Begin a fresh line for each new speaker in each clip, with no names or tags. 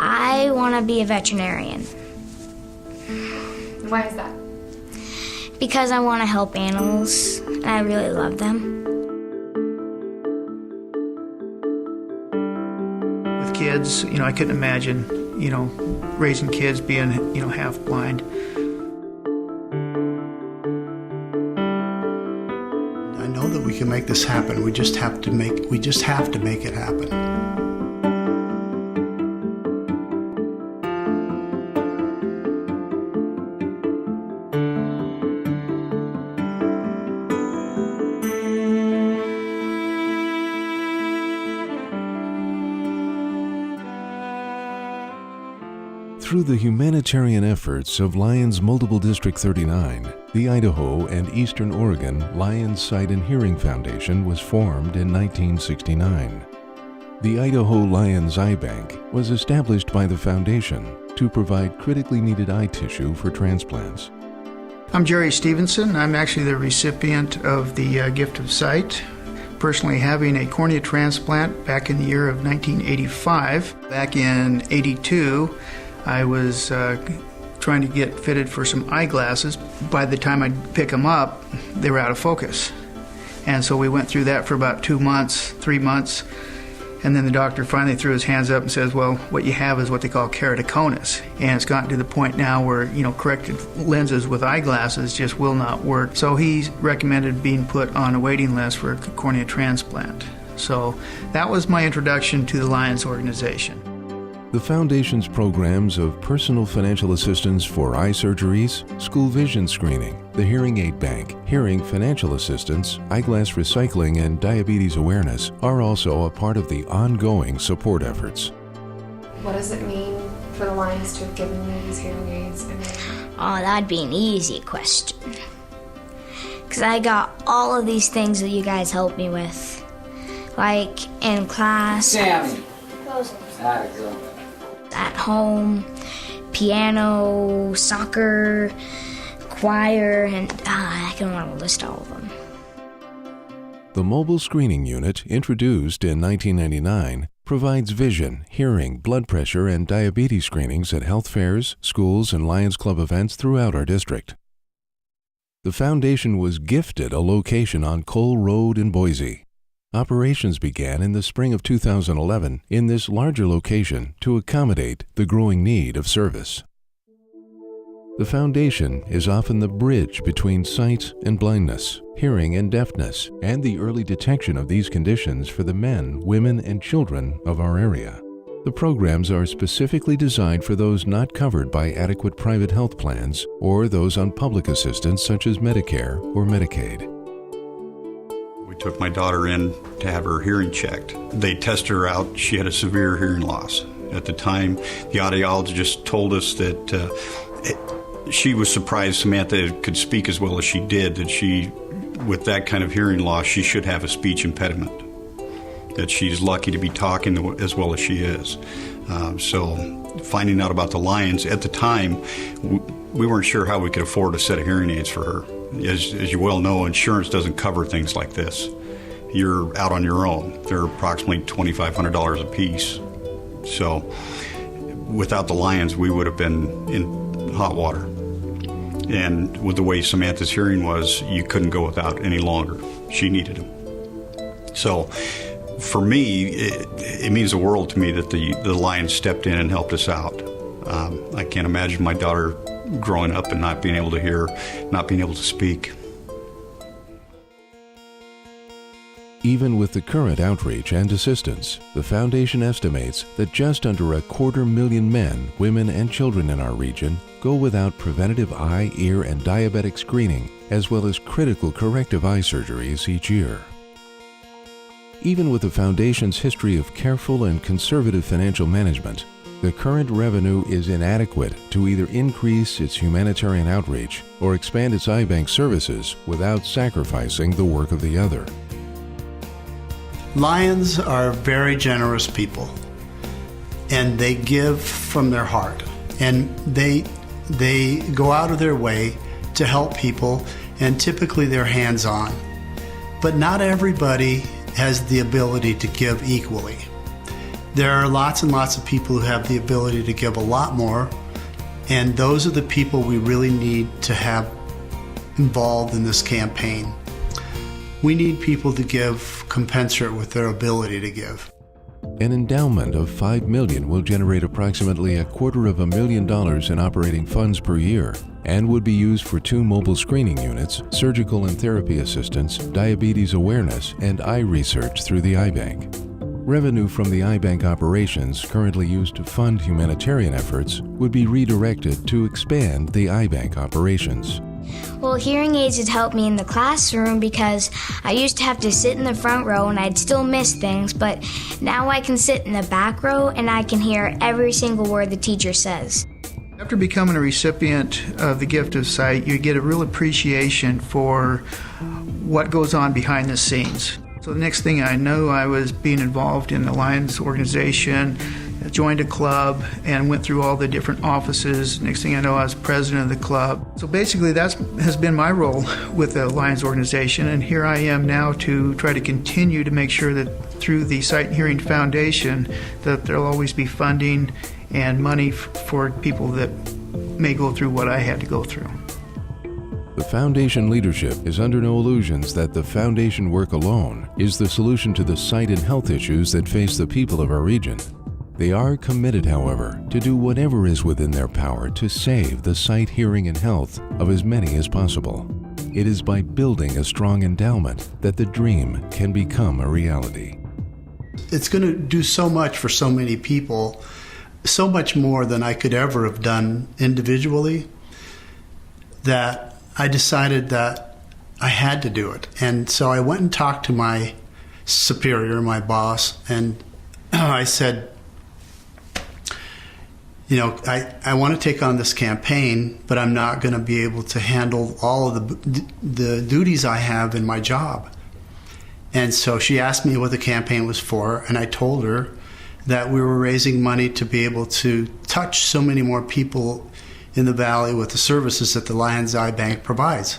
I want to be a veterinarian.
Why is that?
Because I want to help animals, and I really love them.
With kids, I couldn't imagine, raising kids being, half blind.
I know that we can make this happen. We just have to make it happen.
Through the humanitarian efforts of Lions Multiple District 39, the Idaho and Eastern Oregon Lions Sight and Hearing Foundation was formed in 1969. The Idaho Lions Eye Bank was established by the foundation to provide critically needed eye tissue for transplants.
I'm Jerry Stevenson. I'm actually the recipient of the gift of sight, personally having a cornea transplant back in the year of 1985. Back in '82, I was trying to get fitted for some eyeglasses. By the time I'd pick them up, they were out of focus. And so we went through that for about 2 months, 3 months, and then the doctor finally threw his hands up and says, well, what you have is what they call keratoconus. And it's gotten to the point now where, corrected lenses with eyeglasses just will not work. So he recommended being put on a waiting list for a cornea transplant. So that was my introduction to the Lions organization.
The Foundation's programs of personal financial assistance for eye surgeries, school vision screening, the Hearing Aid Bank, hearing financial assistance, eyeglass recycling, and diabetes awareness are also a part of the ongoing support efforts.
What does it mean for the Lions to have given you these hearing aids?
Oh, that'd be an easy question. Because I got all of these things that you guys helped me with. Like in class.
Sammy.
At home, piano, soccer, choir, and I don't want to list all of them.
The mobile screening unit, introduced in 1999, provides vision, hearing, blood pressure, and diabetes screenings at health fairs, schools, and Lions Club events throughout our district. The foundation was gifted a location on Cole Road in Boise. Operations began in the spring of 2011 in this larger location to accommodate the growing need of service. The foundation is often the bridge between sight and blindness, hearing and deafness, and the early detection of these conditions for the men, women, and children of our area. The programs are specifically designed for those not covered by adequate private health plans or those on public assistance such as Medicare or Medicaid.
Took my daughter in to have her hearing checked. They tested her out. She had a severe hearing loss. At the time, the audiologist told us that she was surprised Samantha could speak as well as she did, that she, with that kind of hearing loss, she should have a speech impediment, that she's lucky to be talking as well as she is. So finding out about the Lions, at the time, we weren't sure how we could afford a set of hearing aids for her. As you well know, insurance doesn't cover things like this. You're out on your own. They're approximately $2,500 a piece. So without the Lions, we would have been in hot water. And with the way Samantha's hearing was, you couldn't go without any longer. She needed them. So for me, it means the world to me that the Lions stepped in and helped us out. I can't imagine my daughter growing up and not being able to hear, not being able to speak.
Even with the current outreach and assistance, the Foundation estimates that just under 250,000 men, women, and children in our region go without preventative eye, ear, and diabetic screening, as well as critical corrective eye surgeries each year. Even with the Foundation's history of careful and conservative financial management, the current revenue is inadequate to either increase its humanitarian outreach or expand its eye bank services without sacrificing the work of the other.
Lions are very generous people, and they give from their heart, and they go out of their way to help people, and typically they're hands-on. But not everybody has the ability to give equally. There are lots and lots of people who have the ability to give a lot more, and those are the people we really need to have involved in this campaign. We need people to give commensurate with their ability to give.
An endowment of $5 million will generate approximately $250,000 in operating funds per year and would be used for 2 mobile screening units, surgical and therapy assistance, diabetes awareness, and eye research through the iBank. Revenue from the iBank operations currently used to fund humanitarian efforts would be redirected to expand the iBank operations.
Well, hearing aids had helped me in the classroom because I used to have to sit in the front row and I'd still miss things, but now I can sit in the back row and I can hear every single word the teacher says.
After becoming a recipient of the gift of sight, you get a real appreciation for what goes on behind the scenes. So the next thing I know, I was being involved in the Lions organization, joined a club, and went through all the different offices. Next thing I know, I was president of the club. So basically that has been my role with the Lions organization, and here I am now to try to continue to make sure that through the Sight and Hearing Foundation that there'll always be funding and money for people that may go through what I had to go through.
The Foundation leadership is under no illusions that the Foundation work alone is the solution to the sight and health issues that face the people of our region. They are committed, however, to do whatever is within their power to save the sight, hearing, and health of as many as possible. It is by building a strong endowment that the dream can become a reality.
It's going to do so much for so many people, so much more than I could ever have done individually, that I decided that I had to do it. And so I went and talked to my superior, my boss, and I said, you know, I want to take on this campaign, but I'm not going to be able to handle all of the duties I have in my job. And so she asked me what the campaign was for, and I told her that we were raising money to be able to touch so many more people in the valley with the services that the Lions Eye Bank provides.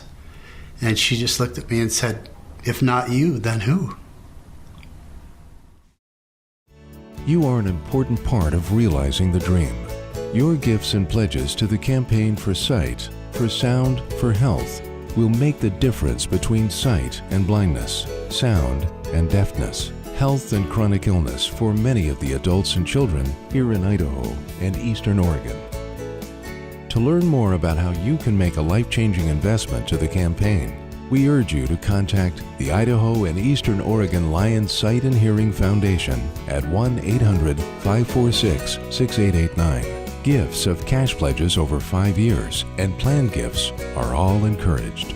And she just looked at me and said, if not you, then who?
You are an important part of realizing the dream. Your gifts and pledges to the campaign for sight, for sound, for health will make the difference between sight and blindness, sound and deafness, health and chronic illness for many of the adults and children here in Idaho and Eastern Oregon. To learn more about how you can make a life-changing investment to the campaign, we urge you to contact the Idaho and Eastern Oregon Lions Sight and Hearing Foundation at 1-800-546-6889. Gifts of cash pledges over 5 years and planned gifts are all encouraged.